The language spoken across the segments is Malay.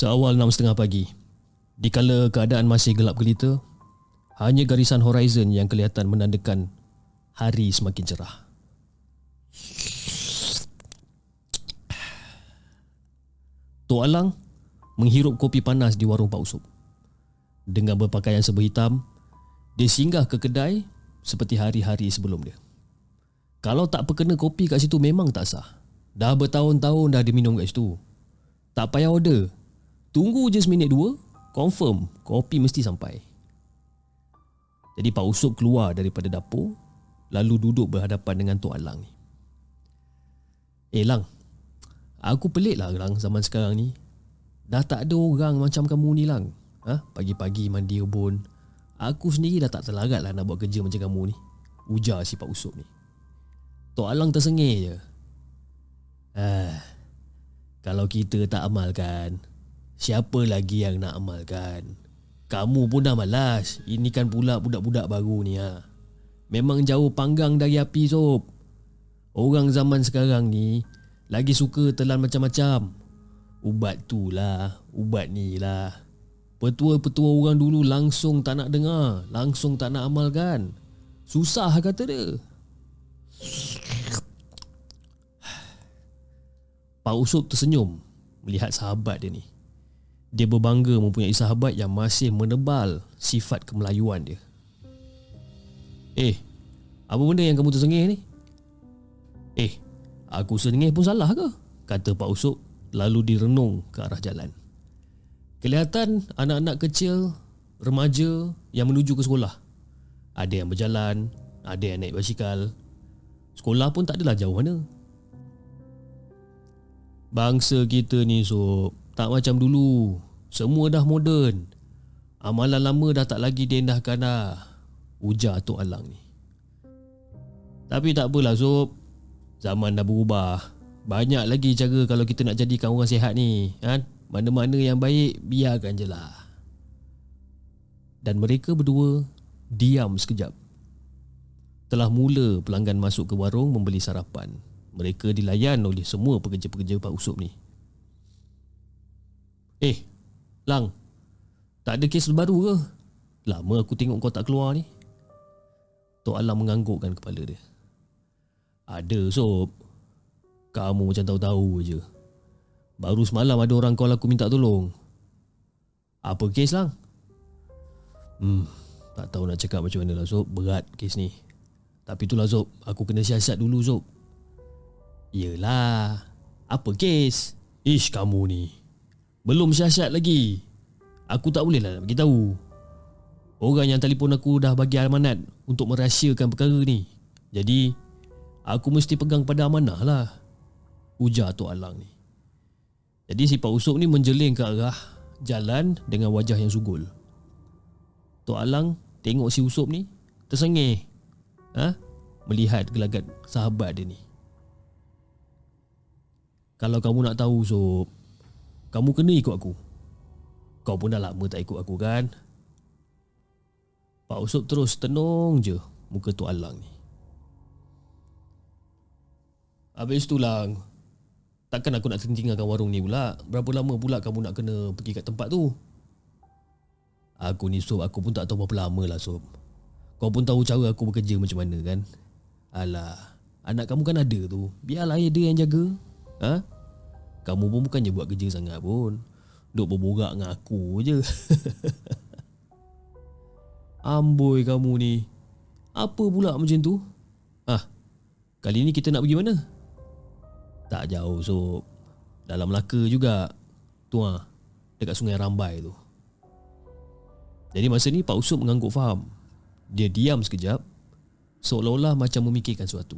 Seawal 6.30 pagi, dikala keadaan masih gelap gelita, hanya garisan horizon yang kelihatan menandakan hari semakin cerah. Tok Alang menghirup kopi panas di warung Pak Usop. Dengan berpakaian serba hitam, dia singgah ke kedai seperti hari-hari sebelum dia. Kalau tak perkena kopi kat situ memang tak sah. Dah bertahun-tahun dah dia minum kat situ. Tak payah order. Tunggu je seminit dua, confirm kopi mesti sampai. Jadi Pak Usop keluar daripada dapur, lalu duduk berhadapan dengan Tok Alang ni. Lang, aku pelik lah Lang zaman sekarang ni. Dah tak ada orang macam kamu ni Lang. Pagi-pagi mandi rebun. Aku sendiri dah tak terlarat lah nak buat kerja macam kamu ni, ujar si Pak Usop ni. Tok Alang tersengih je. Kalau kita tak amalkan, siapa lagi yang nak amalkan? Kamu pun dah malas. Ini kan pula budak-budak baru ni Memang jauh panggang dari api Sob. Orang zaman sekarang ni lagi suka telan macam-macam. Ubat tu lah, ubat ni lah. Petua-petua orang dulu langsung tak nak dengar, langsung tak nak amalkan. Susah kata dia. Pak Usop tersenyum melihat sahabat dia ni. Dia berbangga mempunyai sahabat yang masih menebal sifat kemelayuan dia. Apa benda yang kamu tersengih ni? Aku sengih pun salah ke? Kata Pak Usop lalu direnung ke arah jalan. Kelihatan anak-anak kecil, remaja yang menuju ke sekolah. Ada yang berjalan, ada yang naik basikal. Sekolah pun tak adalah jauh mana. Bangsa kita ni Sob, tak macam dulu. Semua dah moden. Amalan lama dah tak lagi diendahkan dah, ujar Tok Alang ni. Tapi tak apalah Sob, zaman dah berubah. Banyak lagi cara kalau kita nak jadikan orang sihat ni kan? Mana-mana yang baik biarkan je lah. Dan mereka berdua diam sekejap. Telah mula pelanggan masuk ke warung membeli sarapan. Mereka dilayan oleh semua pekerja-pekerja Pak Usop ni. Lang, tak ada kes baru ke? Lama aku tengok kau tak keluar ni. Tok Alang menganggukkan kepala dia. Ada Sob. Kamu macam tahu-tahu je. Baru semalam ada orang call aku minta tolong. Apa kes Lang? Tak tahu nak cakap macam mana lah Sob. Berat kes ni. Tapi itulah Sob, aku kena siasat dulu Sob. Yelah, apa kes? Kamu ni belum siasat lagi. Aku tak boleh lah nak beritahu. Orang yang telefon aku dah bagi amanat untuk merahsiakan perkara ni. Jadi aku mesti pegang pada amanah lah, ujar Tok Alang ni. Jadi si Pak Usop ni menjeling ke arah jalan dengan wajah yang sugul. Tok Alang tengok si Usop ni tersengih melihat gelagat sahabat dia ni. Kalau kamu nak tahu Sob, kamu kena ikut aku. Kau pun dah lama tak ikut aku kan? Pak Usop terus tenung je muka Tok Alang ni. Habis tu Lang, takkan aku nak tinggalkan warung ni pula. Berapa lama pula kamu nak kena pergi kat tempat tu? Aku ni Sob, aku pun tak tahu berapa lama lah Sob. Kau pun tahu cara aku bekerja macam mana kan? Alah, anak kamu kan ada tu. Biarlah dia yang jaga. Kamu pun bukannya buat kerja sangat pun. Duk berborak dengan aku je. Amboi kamu ni. Apa pula macam tu? Kali ni kita nak pergi mana? Tak jauh Sob. Dalam Melaka juga. Tu dekat Sungai Rambai tu. Jadi masa ni Pak Usop mengangguk faham. Dia diam sekejap, seolah-olah macam memikirkan sesuatu.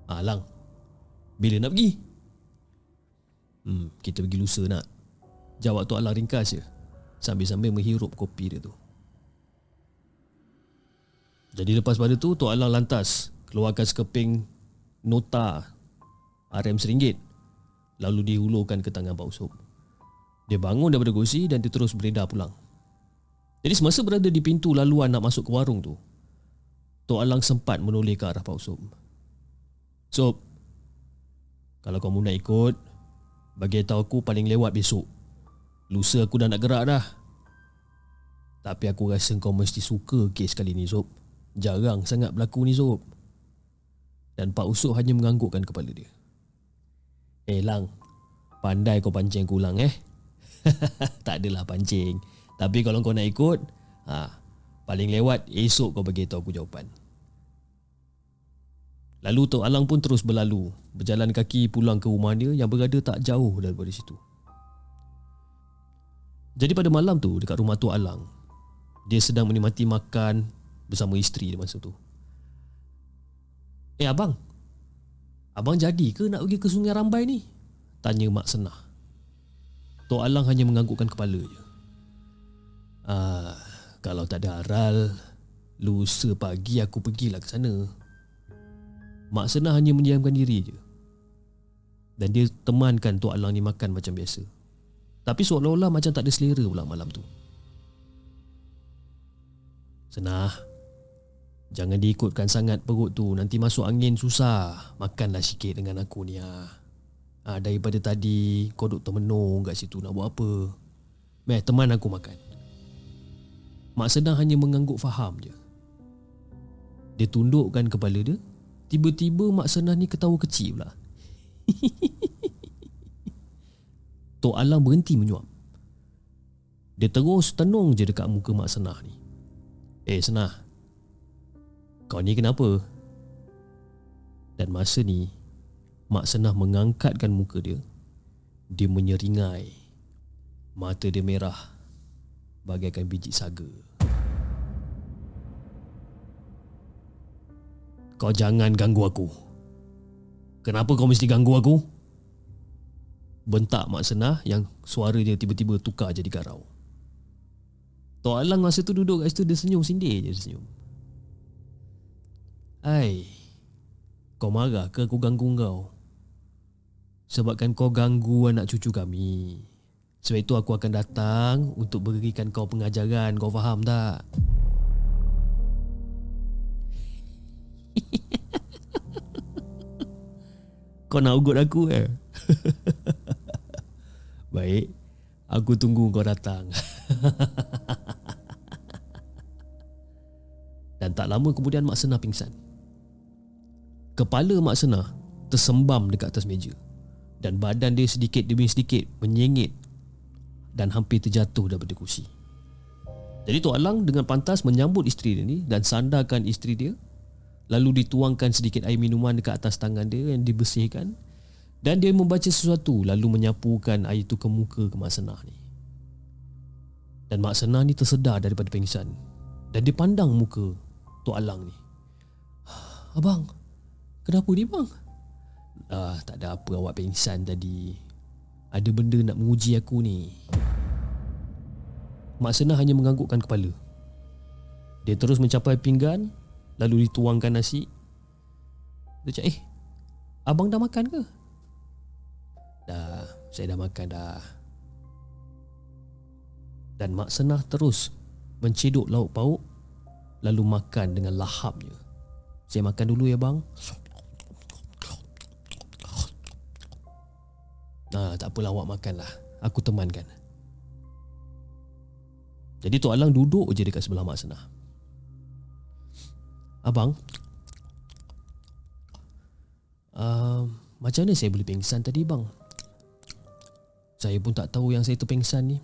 Lang, bila nak pergi? Kita pergi lusa nak, jawab Tok Alang ringkas je, sambil-sambil menghirup kopi dia tu. Jadi lepas pada tu Tok Alang lantas keluarkan sekeping nota RM1, lalu dihulurkan ke tangan Pak Usop. Dia bangun daripada kursi dan dia terus beredar pulang. Jadi semasa berada di pintu laluan nak masuk ke warung tu, Tok Alang sempat menoleh ke arah Pak Usop. Sob, kalau kamu nak ikut, Bagi tahu aku paling lewat besok. Lusa aku dah nak gerak dah. Tapi aku rasa kau mesti suka kes kali ni, Sob. Jarang sangat berlaku ni, Sob. Dan Pak Usop hanya menganggukkan kepala dia. Lang, pandai kau pancing aku Lang Tak adalah pancing. Tapi kalau kau nak ikut, paling lewat esok kau bagi tahu aku jawapan. Lalu Tok Alang pun terus berlalu, berjalan kaki pulang ke rumah dia yang berada tak jauh daripada situ. Jadi pada malam tu dekat rumah Tok Alang, dia sedang menikmati makan bersama isteri dia masa tu. Abang jadi ke nak pergi ke Sungai Rambai ni? Tanya Mak Senah. Tok Alang hanya menganggukkan kepala je. Kalau tak ada aral, lusa pagi aku pergilah ke sana. Mak Senah hanya mendiamkan diri je. Dan dia temankan Tok Alang ni makan macam biasa. Tapi seolah-olah macam tak ada selera pula malam tu. Senah, jangan diikutkan sangat perut tu, nanti masuk angin susah. Makanlah sikit dengan aku ni. Daripada tadi kau duk termenung kat situ nak buat apa? Teman aku makan. Mak Senah hanya mengangguk faham je. Dia tundukkan kepala dia. Tiba-tiba Mak Senah ni ketawa kecil pula. Tok Alang berhenti menyuap. Dia terus tenung je dekat muka Mak Senah ni. Senah, kau ni kenapa? Dan masa ni Mak Senah mengangkatkan muka dia. Dia menyeringai. Mata dia merah bagaikan biji saga. Kau jangan ganggu aku. Kenapa kau mesti ganggu aku? Bentak Mak Senah yang suara dia tiba-tiba tukar jadi garau. Tok Alang masa tu duduk kat situ, dia senyum sindir je, dia senyum. Kau marah ke aku ganggu kau? Sebabkan kau ganggu anak cucu kami. Sebab itu aku akan datang untuk berikan kau pengajaran. Kau faham tak? Kau nak ugut aku Baik, aku tunggu kau datang. Dan tak lama kemudian Mak Senah pingsan. Kepala Mak Senah tersembam dekat atas meja. Dan badan dia sedikit demi sedikit menyengit dan hampir terjatuh daripada kursi. Jadi Tok Alang dengan pantas menyambut isteri dia ni dan sandarkan isteri dia. Lalu dituangkan sedikit air minuman dekat atas tangan dia yang dibersihkan. Dan dia membaca sesuatu lalu menyapukan air itu ke muka ke Mak Senah ni. Dan Mak Senah ni tersedar daripada pingsan. Dan dia pandang muka Tok Alang ni. Abang, kenapa ni bang? Tak ada apa, awak pingsan tadi. Ada benda nak menguji aku ni. Mak Senah hanya menganggukkan kepala. Dia terus mencapai pinggan, lalu dituangkan nasi. Dia cakap, abang dah makan ke? Dah, saya dah makan dah. Dan Mak Senah terus mencedok lauk pauk, lalu makan dengan lahapnya. Saya makan dulu ya bang. Tak apalah, awak makanlah. Aku temankan. Jadi Tok Alang duduk je dekat sebelah Mak Senah. Abang, macam mana saya boleh pingsan tadi bang? Saya pun tak tahu yang saya terpingsan ni,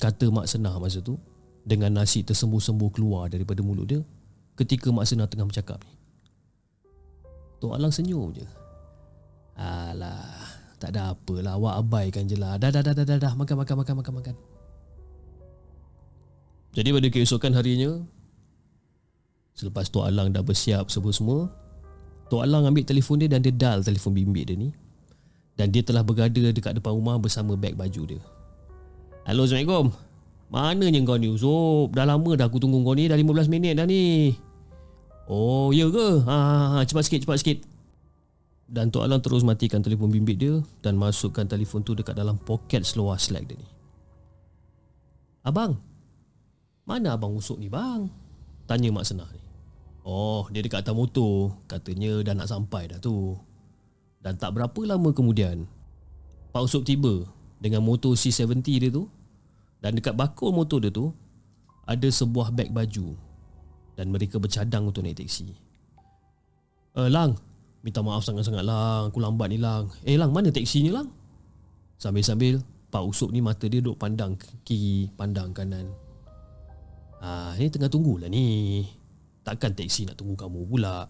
kata Mak Senah masa tu dengan nasi tersembuh-sembuh keluar daripada mulut dia ketika Mak Senah tengah bercakap ni. Tok Alang senyum je. Alah, tak ada apalah, awak abaikan je lah. Dah, makan. Jadi pada keesokan harinya, selepas Tok Alang dah bersiap semua, Tok Alang ambil telefon dia dan dia dial telefon bimbit dia ni. Dan dia telah berada dekat depan rumah bersama beg baju dia. Halo, Assalamualaikum. Mananya kau ni Usop? Dah lama dah aku tunggu kau ni, dah 15 minit dah ni. Oh, ya ke? Cepat sikit. Dan Tok Alang terus matikan telefon bimbit dia dan masukkan telefon tu dekat dalam poket seluar slack dia ni. Abang, mana abang Usop ni bang? Tanya Mak Senah ni. Oh, dia dekat atas motor. Katanya dah nak sampai dah tu. Dan tak berapa lama kemudian, Pak Usop tiba dengan motor C70 dia tu. Dan dekat bakul motor dia tu ada sebuah beg baju. Dan mereka bercadang untuk naik teksi. Lang, minta maaf sangat-sangat Lang, aku lambat ni Lang. Lang, mana teksi ni Lang? Sambil-sambil Pak Usop ni mata dia duk pandang kiri, pandang kanan. Ni tengah tunggulah ni. Takkan teksi nak tunggu kamu pula.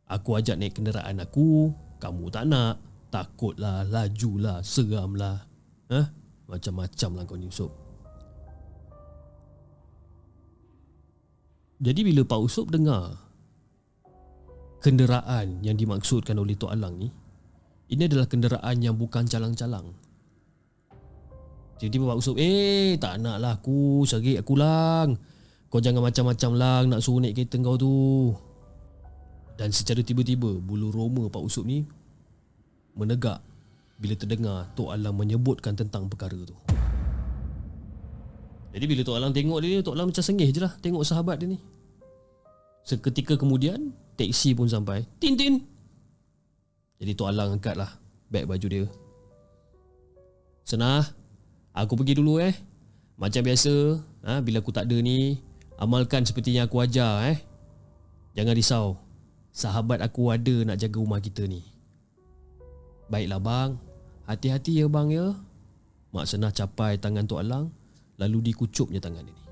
Aku ajak naik kenderaan aku, kamu tak nak. Takutlah, lajulah, seramlah. Macam-macam lah kau ni Usop. Jadi bila Pak Usop dengar kenderaan yang dimaksudkan oleh Tok Alang ni, ini adalah kenderaan yang bukan calang-calang. Tiba-tiba Pak Usop, tak nak lah aku, serik aku Lang. Kau jangan macam-macam Lang nak suruh naik kereta kau tu. Dan secara tiba-tiba bulu roma Pak Usop ni menegak bila terdengar Tok Alang menyebutkan tentang perkara tu. Jadi bila Tok Alang tengok dia, Tok Alang macam sengih je lah tengok sahabat dia ni. Seketika kemudian teksi pun sampai. Tin. Jadi Tok Alang angkat lah beg baju dia. Senah, aku pergi dulu Macam biasa, bila aku tak ada ni, amalkan seperti yang aku ajar Jangan risau, sahabat aku ada nak jaga rumah kita ni. Baiklah bang, hati-hati ya bang ya. Mak Senah capai tangan Tok Alang, lalu dikucupnya tangan dia ni.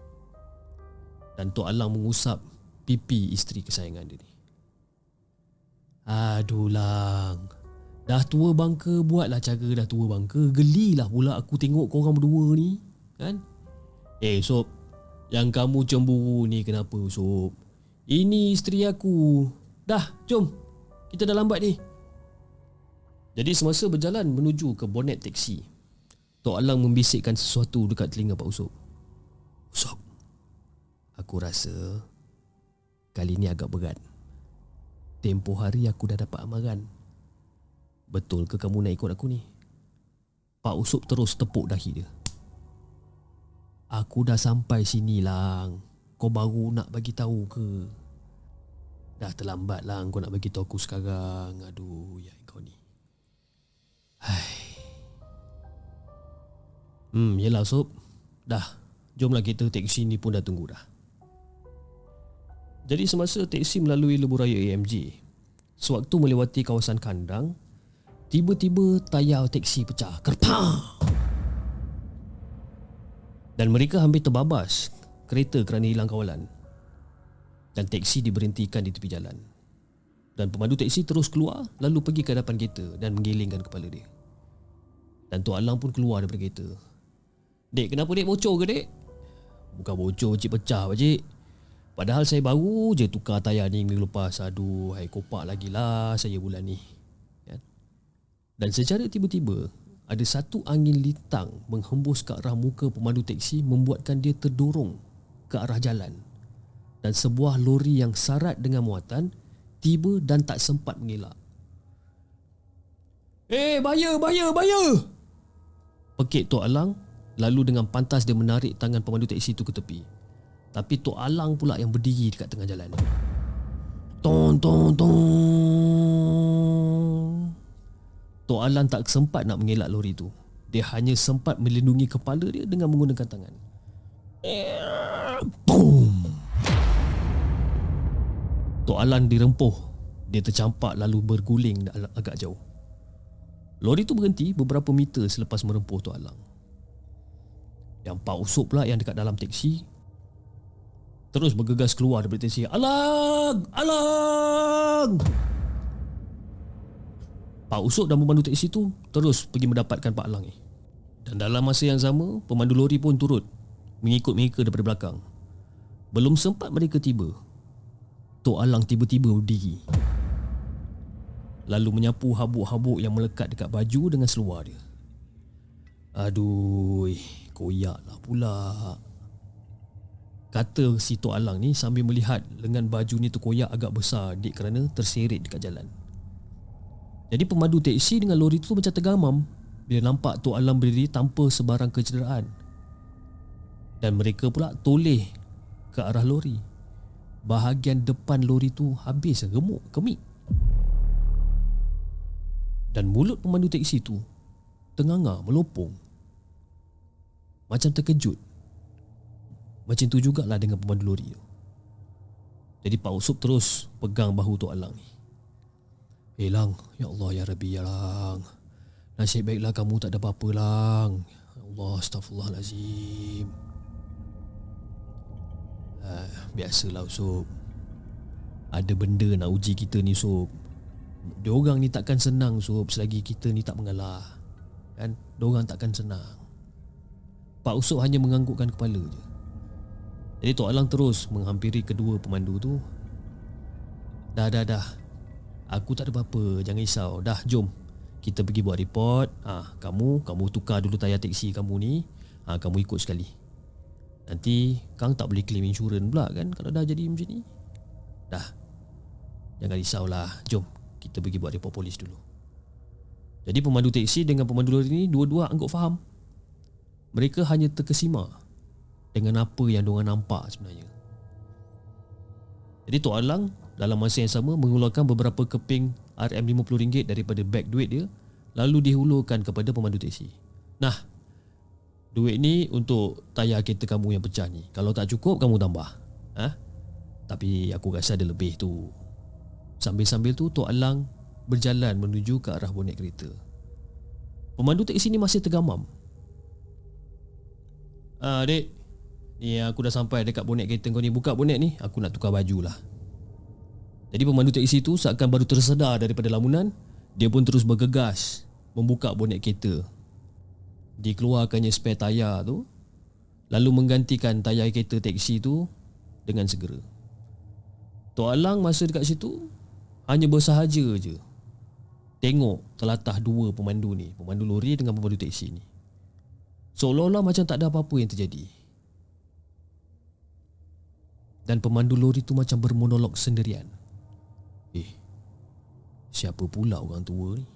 Dan Tok Alang mengusap pipi isteri kesayangan dia ni. Aduh Lang, dah tua bangka, buatlah cara dah tua bangka. Gelilah pula aku tengok korang berdua ni, kan? Sop, yang kamu cemburu ni kenapa Sop? Ini isteri aku. Dah, jom, kita dah lambat ni. Jadi semasa berjalan menuju ke bonet teksi, Tok Alang membisikkan sesuatu dekat telinga Pak Usop. Usop, aku rasa kali ni agak berat. Tempoh hari aku dah dapat amaran. Betul ke kamu nak ikut aku ni? Pak Usop terus tepuk dahi dia. Aku dah sampai sini Lang. Kau baru nak bagi tahu ke? Dah terlambat Lang kau nak bagi tahu aku sekarang. Aduh, ya kau ni. Yelah Usop. Dah, jomlah kita, teksi ni pun dah tunggu dah. Jadi semasa teksi melalui lebuh raya AMG, sewaktu melewati kawasan kandang, tiba-tiba tayar teksi pecah. Kerpang! Dan mereka hampir terbabas kereta kerana hilang kawalan. Dan teksi diberhentikan di tepi jalan. Dan pemandu teksi terus keluar, lalu pergi ke hadapan kereta dan menggelengkan kepala dia. Dan Tok Alang pun keluar daripada kereta. Dek, kenapa dek bocor ke dek? Bukan bocor, cik pecah pakcik. Padahal saya baru je tukar tayar ni minggu lepas. Aduh, hai kopak lagi lah saya bulan ni. Dan secara tiba-tiba, ada satu angin lintang menghembus ke arah muka pemandu teksi, membuatkan dia terdorong ke arah jalan. Dan sebuah lori yang sarat dengan muatan tiba dan tak sempat mengelak. Bahaya! Pekik Tok Alang, lalu dengan pantas dia menarik tangan pemandu teksi itu ke tepi. Tapi Tok Alang pula yang berdiri dekat tengah jalan. Tong. Tok Alang tak sempat nak mengelak lori tu. Dia hanya sempat melindungi kepala dia dengan menggunakan tangan. Boom! Tok Alang dirempuh. Dia tercampak lalu berguling agak jauh. Lori tu berhenti beberapa meter selepas merempuh Tok Alang. Yang Pak Usop pula yang dekat dalam teksi terus bergegas keluar daripada teksi. Alang! Pak Usop dan pemandu teksi tu terus pergi mendapatkan Pak Alang ni. Dan dalam masa yang sama, pemandu lori pun turut mengikut mereka daripada belakang. Belum sempat mereka tiba, Tok Alang tiba-tiba berdiri, lalu menyapu habuk-habuk yang melekat dekat baju dengan seluar dia. Aduh, koyaklah pula, kata si Tok Alang ni sambil melihat lengan baju ni terkoyak agak besar kerana terseret dekat jalan. Jadi pemandu teksi dengan lori tu macam tergamam bila nampak Tok Alang berdiri tanpa sebarang kecederaan. Dan mereka pula toleh ke arah lori. Bahagian depan lori tu habis remuk, kemik. Dan mulut pemandu teksi tu tenganga melopong, macam terkejut. Macam tu jugalah dengan pemandu lori tu. Jadi Pak Usop terus pegang bahu Tok Alang ni. Lang, ya Allah, ya Rabbi, ya Lang, nasib baiklah kamu tak ada apa-apa, Lang. Ya Allah, astagfirullahalazim. Biasalah Usop, ada benda nak uji kita ni Usop. Diorang ni takkan senang Usop selagi kita ni tak mengalah, kan? Diorang takkan senang. Pak Usop hanya menganggukkan kepala je. Jadi Tok Alang terus menghampiri kedua pemandu tu. Dah. Aku tak ada apa-apa, jangan risau. Dah, jom kita pergi buat report. Kamu tukar dulu tayar teksi kamu ni. Kamu ikut sekali. Nanti Kang tak boleh claim insurans pula kan kalau dah jadi macam ni. Dah, jangan risaulah. Jom kita pergi buat report polis dulu. Jadi pemandu teksi dengan pemandu lori ni dua-dua anggap faham. Mereka hanya terkesima dengan apa yang diorang nampak sebenarnya. Jadi Tok Alang dalam masa yang sama mengeluarkan beberapa keping RM50 daripada beg duit dia, lalu dihulurkan kepada pemandu teksi. Nah, duit ni untuk tayar kereta kamu yang pecah ni. Kalau tak cukup, kamu tambah. Tapi aku rasa ada lebih tu. Sambil-sambil tu Tok Alang berjalan menuju ke arah bonet kereta. Pemandu teksi ni masih tergamam. Dek, ni aku dah sampai dekat bonet kereta kau ni. Buka bonet ni, aku nak tukar baju lah. Jadi pemandu teksi tu seakan baru tersedar daripada lamunan. Dia pun terus bergegas membuka bonet kereta. Dikeluarkannya spare tayar tu, lalu menggantikan tayar kereta teksi tu dengan segera. Tok Alang masa dekat situ hanya bersahaja je tengok telatah dua pemandu ni, pemandu lori dengan pemandu teksi ni. Seolah-olah macam tak ada apa-apa yang terjadi. Dan pemandu lori tu macam bermonolog sendirian. Siapa pula orang tua ni?